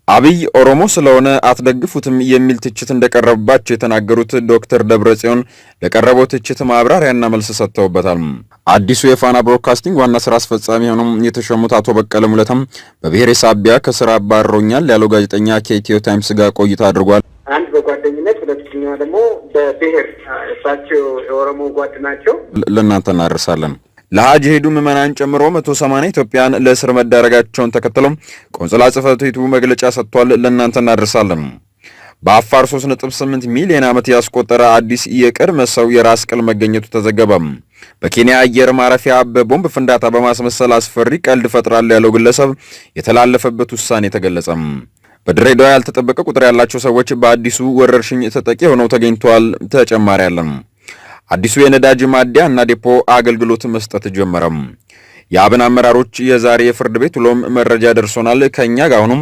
አብይ ኦሮሞ ስለሆነ አትደግፉትም የሚል ትችት እንደቀረበባቸው የተናገሩት ዶክተር ደብረጽዮን ለቀረበው ትችት ማብራሪያና መልስ ሰጥተውበታል። አዲሱ የፋና ብሮድካስቲንግ ዋና ስራ አስፈጻሚ ሆነው የተሾሙት አቶ በቀለ ሙለታም በብሔር ሳቢያ ከስራ አባረውኛል ያለው ጋዜጠኛ ከኢትዮ ታይምስ ጋር ቆይታ አድርጓል። አንድ በጓደኝነት ሁለተኛው ደግሞ በብሔር እሳቸው የኦሮሞ ጓድ ናቸው። ለእናንተ እናደርሳለን። ለሐጅ ሄዱ ምዕመናን ጨምሮ 180 ኢትዮጵያን ለእስር መዳረጋቸውን ተከትለው ቆንጽላ ጽሕፈት ቤቱ መግለጫ ሰጥቷል። ለእናንተ እናደርሳለን። በአፋር 3.8 ሚሊዮን ዓመት ያስቆጠረ አዲስ የቅድመ ሰው የራስ ቅል መገኘቱ ተዘገበ። በኬንያ አየር ማረፊያ በቦምብ ፍንዳታ በማስመሰል አስፈሪ ቀልድ ፈጥራል ያለው ግለሰብ የተላለፈበት ውሳኔ ተገለጸ። በድሬዳዋ ያልተጠበቀ ቁጥር ያላቸው ሰዎች በአዲሱ ወረርሽኝ ተጠቂ ሆነው ተገኝተዋል። ተጨማሪ ያለን አዲሱ የነዳጅ ማደያ እና ዴፖ አገልግሎት መስጠት ጀመረ። የአብን አመራሮች የዛሬ የፍርድ ቤት ውሎም መረጃ ደርሶናል። ከኛ ጋር ሆኖም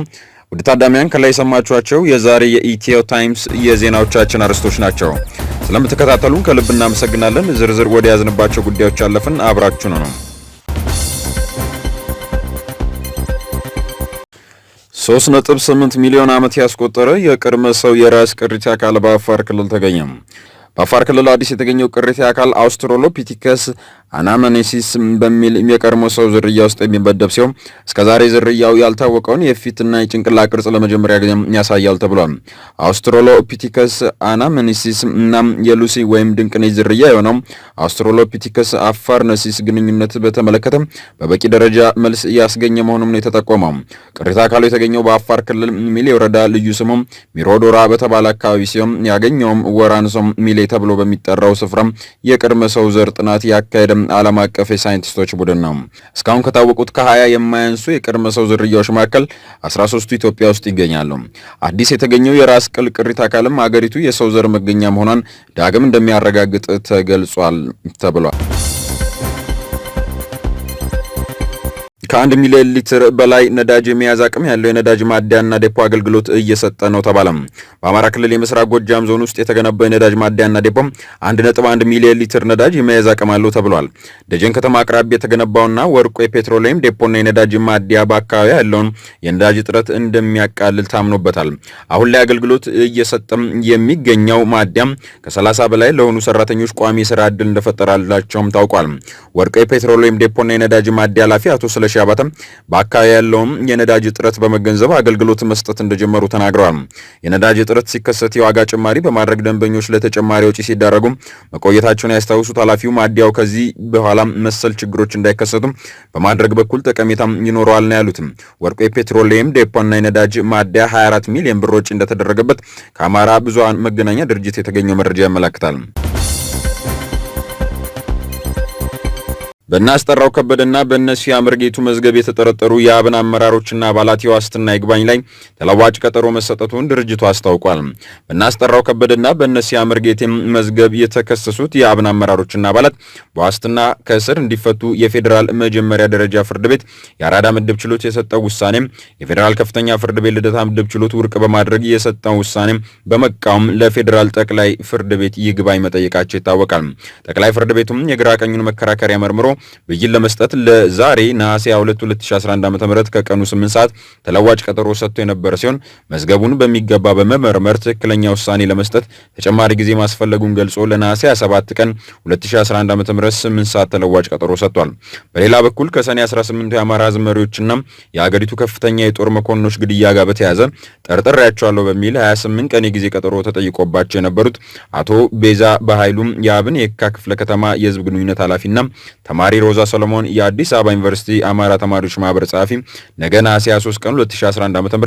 ወደ ታዳሚያን ከላይ የሰማችኋቸው የዛሬ የኢትዮ ታይምስ የዜናዎቻችን አርዕስቶች ናቸው። ስለምትከታተሉን ከልብ እናመሰግናለን። ዝርዝር ወደ ያዝንባቸው ጉዳዮች አለፍን። አብራችሁ ነው። 3.8 ሚሊዮን ዓመት ያስቆጠረ የቅድመ ሰው የራስ ቅሪተ አካል በአፋር ክልል ተገኘ። በአፋር ክልል አዲስ የተገኘው ቅሪተ አካል አውስትራሎፒቲከስ አናመኔሲስ በሚል የቀድሞ ሰው ዝርያ ውስጥ የሚመደብ ሲሆን እስከዛሬ ዝርያው ያልታወቀውን የፊትና የጭንቅላት ቅርጽ ለመጀመሪያ ጊዜ ያሳያል ተብሏል። አውስትራሎፒቲከስ አናመኔሲስ እና የሉሲ ወይም ድንቅነሽ ዝርያ የሆነው አውስትራሎፒቲከስ አፋርነሲስ ግንኙነት በተመለከተ በበቂ ደረጃ መልስ ያስገኘ መሆኑን ነው የተጠቆመው። ቅሪተ አካሉ የተገኘው በአፋር ክልል ሚሌ ወረዳ ልዩ ስሙ ሚሮዶራ በተባለ አካባቢ ሲሆን ያገኘውም ወራንሶም ሚሌ ተብሎ በሚጠራው ስፍራ የቅድመ ሰው ዘር ጥናት ያካሄደ ዓለም አቀፍ የሳይንቲስቶች ቡድን ነው። እስካሁን ከታወቁት ከ20 የማያንሱ የቅድመ ሰው ዝርያዎች መካከል 13ቱ ኢትዮጵያ ውስጥ ይገኛሉ። አዲስ የተገኘው የራስ ቅል ቅሪተ አካልም አገሪቱ የሰው ዘር መገኛ መሆኗን ዳግም እንደሚያረጋግጥ ተገልጿል ተብሏል። ከ1 ሚሊዮን ሊትር በላይ ነዳጅ የመያዝ አቅም ያለው የነዳጅ ማደያና ዴፖ አገልግሎት እየሰጠ ነው ተባለ። በአማራ ክልል የምስራቅ ጎጃም ዞን ውስጥ የተገነባው የነዳጅ ማደያና ዴፖ 1.1 ሚሊዮን ሊትር ነዳጅ የመያዝ አቅም አለው ተብሏል። ደጀን ከተማ አቅራቢያ የተገነባውና ወርቆ የፔትሮሊየም ዴፖና የነዳጅ ማደያ በአካባቢ ያለውን የነዳጅ እጥረት እንደሚያቃልል ታምኖበታል። አሁን ላይ አገልግሎት እየሰጠም የሚገኘው ማደያም ከ30 በላይ ለሆኑ ሰራተኞች ቋሚ የሥራ ዕድል እንደፈጠራላቸውም ታውቋል። ወርቆ የፔትሮሊየም ዴፖና የነዳጅ ማደያ ኃላፊ አቶ ስለሺ አባተም በአካባቢ ያለውን የነዳጅ እጥረት በመገንዘብ አገልግሎት መስጠት እንደጀመሩ ተናግረዋል። የነዳጅ እጥረት ሲከሰት የዋጋ ጭማሪ በማድረግ ደንበኞች ለተጨማሪ ወጪ ሲዳረጉ መቆየታቸውን ያስታውሱት ኃላፊው ማደያው ከዚህ በኋላ መሰል ችግሮች እንዳይከሰቱ በማድረግ በኩል ጠቀሜታ ይኖረዋል ነው ያሉት። ወርቆ የፔትሮሊየም ዴፖና የነዳጅ ማደያ 24 ሚሊዮን ብር ወጪ እንደተደረገበት ከአማራ ብዙሃን መገናኛ ድርጅት የተገኘው መረጃ ያመለክታል። በእናስጠራው ከበደና በእነሲያ አምርጌቱ መዝገብ የተጠረጠሩ የአብን አመራሮችና አባላት የዋስትና ይግባኝ ላይ ተለዋጭ ቀጠሮ መሰጠቱን ድርጅቱ አስታውቋል። በእናስጠራው ከበደና በእነሲያ አምርጌቱ መዝገብ የተከሰሱት የአብን አመራሮችና አባላት በዋስትና ከእስር እንዲፈቱ የፌዴራል መጀመሪያ ደረጃ ፍርድ ቤት የአራዳ ምድብ ችሎት የሰጠው ውሳኔ የፌዴራል ከፍተኛ ፍርድ ቤት ልደታ ምድብ ችሎት ውድቅ በማድረግ የሰጠው ውሳኔ በመቃወም ለፌዴራል ጠቅላይ ፍርድ ቤት ይግባኝ መጠየቃቸው ይታወቃል። ጠቅላይ ፍርድ ቤቱም የግራ ቀኙን መከራከሪያ መርምሮ ብይን ለመስጠት ለዛሬ ነሐሴ 22 2011 ዓ.ም ከቀኑ 8 ሰዓት ተለዋጭ ቀጠሮ ሰጥቶ የነበረ ሲሆን መዝገቡን በሚገባ በመመርመር ትክክለኛ ውሳኔ ለመስጠት ተጨማሪ ጊዜ ማስፈለጉን ገልጾ ለነሐሴ 27 ቀን 2011 ዓ.ም 8 ሰዓት ተለዋጭ ቀጠሮ ሰጥቷል። በሌላ በኩል ከሰኔ 18 የአማራ ሕዝብ መሪዎችና የሀገሪቱ ከፍተኛ የጦር መኮንኖች ግድያ ጋር በተያያዘ ጠርጥሬያቸዋለሁ በሚል 28 ቀን የጊዜ ቀጠሮ ተጠይቆባቸው የነበሩት አቶ ቤዛ በኃይሉ የአብን የካ ክፍለ ከተማ የህዝብ ግንኙነት ኃላፊና ተማሪ ሮዛ ሰሎሞን የአዲስ አበባ ዩኒቨርሲቲ አማራ ተማሪዎች ማህበር ጸሐፊ ነገ ነሐሴ 23 ቀን 2011 ዓ.ም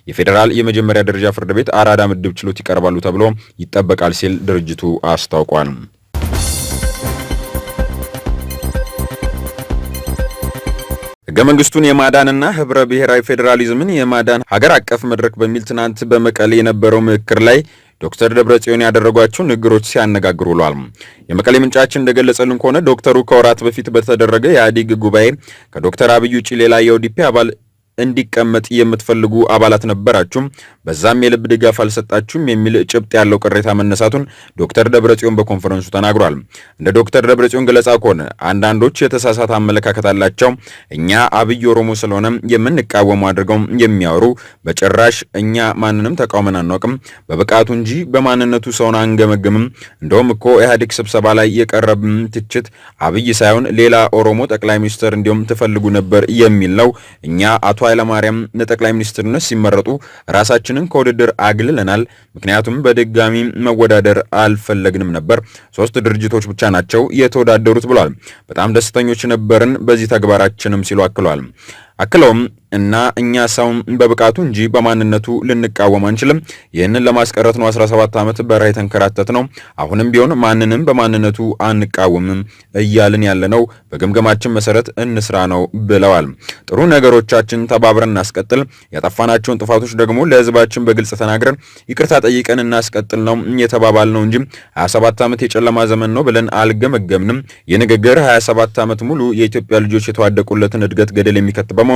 የፌዴራል የመጀመሪያ ደረጃ ፍርድ ቤት አራዳ ምድብ ችሎት ይቀርባሉ ተብሎ ይጠበቃል ሲል ድርጅቱ አስታውቋል። ሕገ መንግስቱን የማዳንና ህብረ ብሔራዊ ፌዴራሊዝምን የማዳን ሀገር አቀፍ መድረክ በሚል ትናንት በመቀሌ የነበረው ምክክር ላይ ዶክተር ደብረጽዮን ያደረጓቸው ንግግሮች ሲያነጋግሩ ውለዋል። የመቀሌ ምንጫችን እንደገለጸልን ከሆነ ዶክተሩ ከወራት በፊት በተደረገ የኢህአዴግ ጉባኤ ከዶክተር አብይ ውጪ ሌላ የኦዲፒ አባል እንዲቀመጥ የምትፈልጉ አባላት ነበራችሁ፣ በዛም የልብ ድጋፍ አልሰጣችሁም የሚል ጭብጥ ያለው ቅሬታ መነሳቱን ዶክተር ደብረጽዮን በኮንፈረንሱ ተናግሯል። እንደ ዶክተር ደብረጽዮን ገለጻ ከሆነ አንዳንዶች የተሳሳተ አመለካከት አላቸው። እኛ አብይ ኦሮሞ ስለሆነ የምንቃወሙ አድርገው የሚያወሩ፣ በጭራሽ እኛ ማንንም ተቃውመን አናውቅም፣ በብቃቱ እንጂ በማንነቱ ሰውን አንገመግምም። እንደውም እኮ ኢህአዴግ ስብሰባ ላይ የቀረበ ትችት አብይ ሳይሆን ሌላ ኦሮሞ ጠቅላይ ሚኒስትር እንዲሁም ትፈልጉ ነበር የሚል ነው። እኛ አቶ ኃይለማርያም ለጠቅላይ ሚኒስትርነት ሲመረጡ ራሳችንን ከውድድር አግልለናል። ምክንያቱም በድጋሚ መወዳደር አልፈለግንም ነበር። 3 ድርጅቶች ብቻ ናቸው የተወዳደሩት ብሏል። በጣም ደስተኞች ነበርን በዚህ ተግባራችንም ሲሉ አክሏል። አክለውም እና እኛ ሰውን በብቃቱ እንጂ በማንነቱ ልንቃወም አንችልም። ይህንን ለማስቀረት ነው 17 ዓመት በረሃ የተንከራተት ነው። አሁንም ቢሆን ማንንም በማንነቱ አንቃወምም እያልን ያለነው በግምገማችን መሰረት እንስራ ነው ብለዋል። ጥሩ ነገሮቻችን ተባብረን እናስቀጥል፣ ያጠፋናቸውን ጥፋቶች ደግሞ ለህዝባችን በግልጽ ተናግረን ይቅርታ ጠይቀን እናስቀጥል ነው የተባባል ነው እንጂ 27 ዓመት የጨለማ ዘመን ነው ብለን አልገመገምንም። የንግግር 27 ዓመት ሙሉ የኢትዮጵያ ልጆች የተዋደቁለትን እድገት ገደል የሚከት በመሆኑ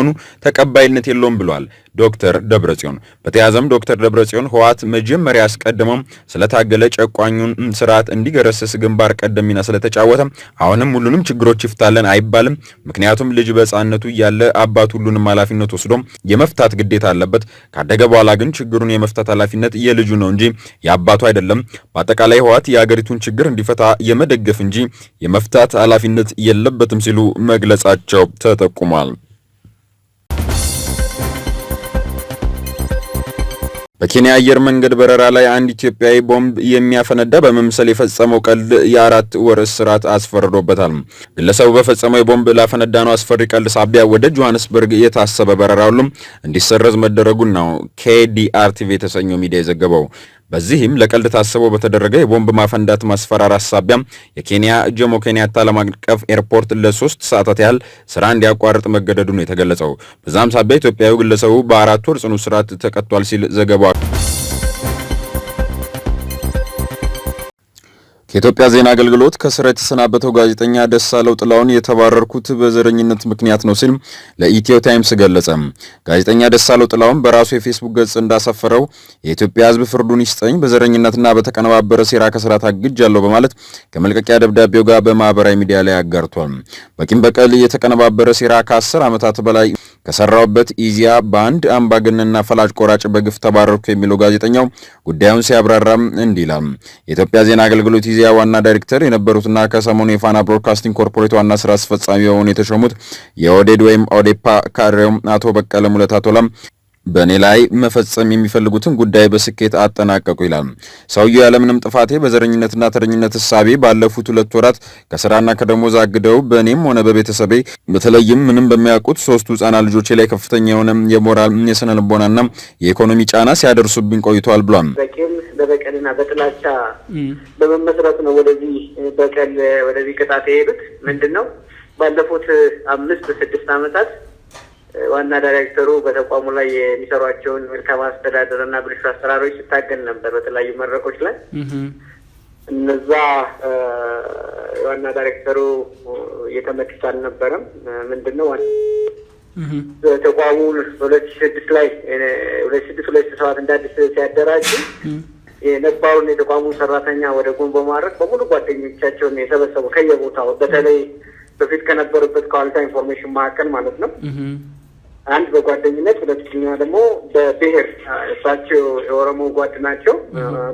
ተቀባይነት የለውም ብሏል ዶክተር ደብረጽዮን። በተያዘም ዶክተር ደብረጽዮን ህወሓት መጀመሪያ አስቀድመው ስለታገለ ጨቋኙን ስርዓት እንዲገረስስ ግንባር ቀደም ሚና ስለተጫወተ አሁንም ሁሉንም ችግሮች ይፍታለን አይባልም። ምክንያቱም ልጅ በሕፃንነቱ እያለ አባቱ ሁሉንም ኃላፊነት ወስዶ የመፍታት ግዴታ አለበት። ካደገ በኋላ ግን ችግሩን የመፍታት ኃላፊነት የልጁ ነው እንጂ የአባቱ አይደለም። በአጠቃላይ ህወሓት የሀገሪቱን ችግር እንዲፈታ የመደገፍ እንጂ የመፍታት ኃላፊነት የለበትም ሲሉ መግለጻቸው ተጠቁሟል። በኬንያ አየር መንገድ በረራ ላይ አንድ ኢትዮጵያዊ ቦምብ የሚያፈነዳ በመምሰል የፈጸመው ቀልድ የ4 ወር እስራት አስፈርዶበታል። ግለሰቡ በፈጸመው የቦምብ ላፈነዳ ነው አስፈሪ ቀልድ ሳቢያ ወደ ጆሃንስበርግ የታሰበ በረራ ሁሉም እንዲሰረዝ መደረጉን ነው KDRTV የተሰኘው ሚዲያ የዘገበው። በዚህም ለቀልድ ታስበው በተደረገ የቦምብ ማፈንዳት ማስፈራራት ሳቢያ የኬንያ ጆሞ ኬንያታ ዓለም አቀፍ ኤርፖርት ለ3 ሰዓታት ያህል ስራ እንዲያቋርጥ መገደዱ ነው የተገለጸው። በዛም ሳቢያ ኢትዮጵያዊው ግለሰቡ በ4 ወር ጽኑ እስራት ተቀጥቷል ሲል ዘገባው የኢትዮጵያ ዜና አገልግሎት ከስራ የተሰናበተው ጋዜጠኛ ደሳለው ጥላውን የተባረርኩት በዘረኝነት ምክንያት ነው ሲል ለኢትዮ ታይምስ ገለጸ። ጋዜጠኛ ደሳለው ጥላውን በራሱ የፌስቡክ ገጽ እንዳሰፈረው የኢትዮጵያ ሕዝብ ፍርዱን ይስጠኝ፣ በዘረኝነትና በተቀነባበረ ሴራ ከስራ ታግጃለሁ በማለት ከመልቀቂያ ደብዳቤው ጋር በማህበራዊ ሚዲያ ላይ አጋርቷል። በቂም በቀል የተቀነባበረ ሴራ ከ10 ዓመታት በላይ ከሰራውበት ኢዚያ በአንድ አምባገነንና ፈላጭ ቆራጭ በግፍ ተባረርኩ የሚለው ጋዜጠኛው ጉዳዩን ሲያብራራም እንዲህ ይላል። የኢትዮጵያ ዜና አገልግሎት ኢዚያ ዋና ዳይሬክተር የነበሩትና ከሰሞኑ የፋና ብሮድካስቲንግ ኮርፖሬት ዋና ስራ አስፈጻሚ የሆኑ የተሾሙት የኦዴድ ወይም ኦዴፓ ካድሬው አቶ በቀለ ሙለታ ቶላም በእኔ ላይ መፈጸም የሚፈልጉትን ጉዳይ በስኬት አጠናቀቁ ይላል። ሰውየው ያለምንም ጥፋቴ በዘረኝነትና ተረኝነት እሳቤ ባለፉት 2 ወራት ከስራና ከደሞዝ አግደው በእኔም ሆነ በቤተሰቤ በተለይም ምንም በሚያውቁት 3 ህጻናት ልጆቼ ላይ ከፍተኛ የሆነ የሞራል የስነ ልቦናና የኢኮኖሚ ጫና ሲያደርሱብኝ ቆይተዋል ብሏል። በበቀልና በጥላቻ በመመስረት ነው ወደዚህ ቅጣት የሄዱት። ምንድነው ባለፉት 5-6 ዓመታት ዋና ዳይሬክተሩ በተቋሙ ላይ የሚሰሯቸውን መልካም አስተዳደር እና ብልሹ አሰራሮች ሲታገል ነበር በተለያዩ መድረኮች ላይ። እነዛ ዋና ዳይሬክተሩ የተመቱት አልነበረም። ምንድነው ተቋሙ 2006 ላይ 2007 እንዳዲስ ሲያደራጅ የነባሩን የተቋሙ ሰራተኛ ወደ ጎን በማድረግ በሙሉ ጓደኞቻቸውን የሰበሰቡ ከየቦታው በተለይ በፊት ከነበሩበት ከዋልታ ኢንፎርሜሽን ማዕከል ማለት ነው። አንድ በጓደኝነት፣ ሁለተኛ ደግሞ በብሔር እሳቸው የኦሮሞ ጓድ ናቸው።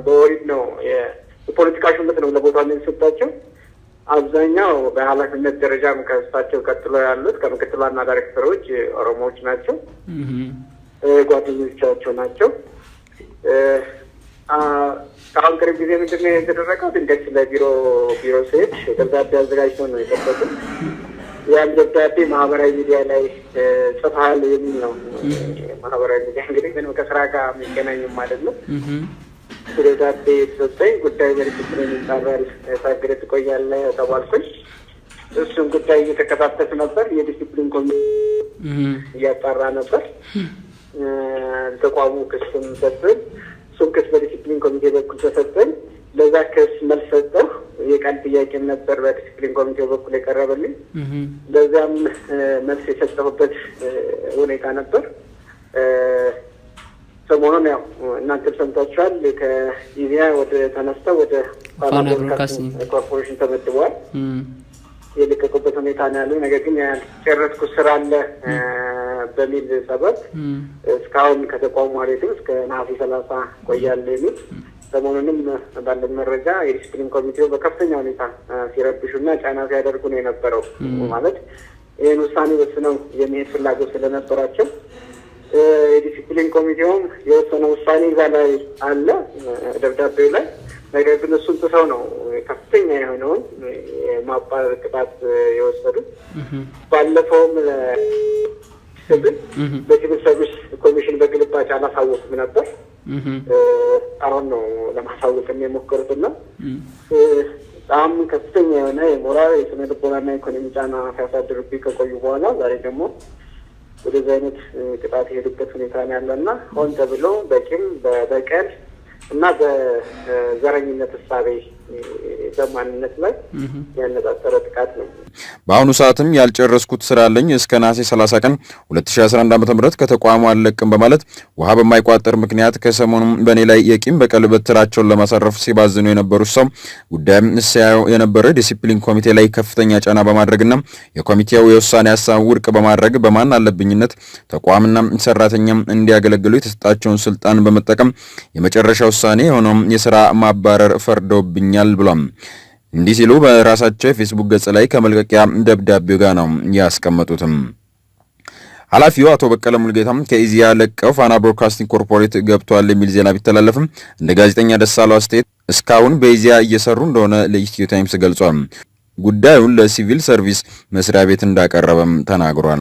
በወሪድ ነው የፖለቲካ ሹመት ነው ለቦታው የሚሰጣቸው። አብዛኛው በኃላፊነት ደረጃም ከእሳቸው ቀጥሎ ያሉት ከምክትል ዋና ዳይሬክተሮች ኦሮሞዎች ናቸው፣ ጓደኞቻቸው ናቸው። አሁን ቅርብ ጊዜ ምንድን ነው የተደረገው? ድንገት ለቢሮ ሲሄድ ደብዳቤ አዘጋጅተው ነው የጠበቁት። ያን ደብዳቤ ማህበራዊ ሚዲያ ላይ ጽፈሃል የሚል ነው። ማህበራዊ ሚዲያ እንግዲህ ምንም ከስራ ጋር የሚገናኝም አይደለም። ደብዳቤ የተሰጠኝ ጉዳይ በዲስፕሊን ይጣራል፣ ታግደህ ትቆያለህ ተባልኩኝ። እሱን ጉዳይ እየተከታተልኩ ነበር። የዲስፕሊን ኮሚቴ እያጣራ ነበር። ተቋሙ ክስም ሰጥቶኝ እሱም ክስ በዲስፕሊን ኮሚቴ በኩል ተሰጠኝ። ለዛ ክስ መልስ ሰጠሁ። የቃል ጥያቄም ነበር በዲስፕሊን ኮሚቴው በኩል የቀረበልኝ። ለዛም መልስ የሰጠሁበት ሁኔታ ነበር። ሰሞኑን ያው እናንተም ሰምታችኋል ከኢዜአ ወደ ተነስተው ወደ ፋና ብሮድካስቲንግ ኮርፖሬሽን ተመድበዋል። የለቀቁበት ሁኔታ ነው ያለው። ነገር ግን ያልጨረስኩት ስራ አለ በሚል ሰበብ እስካሁን ከተቋሙ ማለትም እስከ ነሐሴ 30 ቆያለሁ የሚል ሰሞኑንም ባለን መረጃ የዲስፕሊን ኮሚቴው በከፍተኛ ሁኔታ ሲረብሹና ጫና ሲያደርጉ ነው የነበረው። ማለት ይህን ውሳኔ ወስነው የሚሄድ ፍላጎት ስለነበራቸው የዲስፕሊን ኮሚቴውም የወሰነ ውሳኔ እዛ ላይ አለ ደብዳቤው ላይ። ነገር ግን እሱን ጥሰው ነው ከፍተኛ የሆነውን የማባረር ቅጣት የወሰዱት። ባለፈውም በሲቪል ሰርቪስ ኮሚሽን በግልባጭ አላሳወቅም ነበር። አሁን ነው ለማሳወቅ የሞከሩትና በጣም ከፍተኛ የሆነ የሞራል የስነ ልቦናና ኢኮኖሚ ጫና ሲያሳድሩብኝ ከቆዩ በኋላ ዛሬ ደግሞ ወደዚህ አይነት ቅጣት የሄዱበት ሁኔታ ነው ያለና ሆን ተብሎ በቂም በበቀል እና በዘረኝነት እሳቤ በማንነት ላይ ያነጣጠረ ጥቃት ነው። በአሁኑ ሰዓትም ያልጨረስኩት ስራ አለኝ እስከ ነሐሴ 30 ቀን 2011 ዓ.ም ከተቋሙ አልለቅም በማለት ውሃ በማይቋጠር ምክንያት ከሰሞኑም በእኔ ላይ የቂም በቀል በትራቸውን ለማሳረፍ ሲባዝኑ የነበሩት ሰው ጉዳይም ሲያየው የነበረ ዲሲፕሊን ኮሚቴ ላይ ከፍተኛ ጫና በማድረግና የኮሚቴው የውሳኔ ሀሳብ ውድቅ በማድረግ በማን አለብኝነት ተቋምና ሰራተኛም እንዲያገለግሉ የተሰጣቸውን ስልጣን በመጠቀም የመጨረሻ ውሳኔ የሆነው የሥራ ማባረር ፈርደውብኛል ብሏል። እንዲህ ሲሉ በራሳቸው የፌስቡክ ገጽ ላይ ከመልቀቂያ ደብዳቤው ጋር ነው ያስቀመጡትም። ኃላፊው አቶ በቀለ ሙሉጌታም ከኢዜአ ለቀው ፋና ብሮድካስቲንግ ኮርፖሬት ገብቷል የሚል ዜና ቢተላለፍም እንደ ጋዜጠኛ ደሳለው አስተያየት እስካሁን በኢዜአ እየሰሩ እንደሆነ ለኢትዮ ታይምስ ገልጿል። ጉዳዩን ለሲቪል ሰርቪስ መስሪያ ቤት እንዳቀረበም ተናግሯል።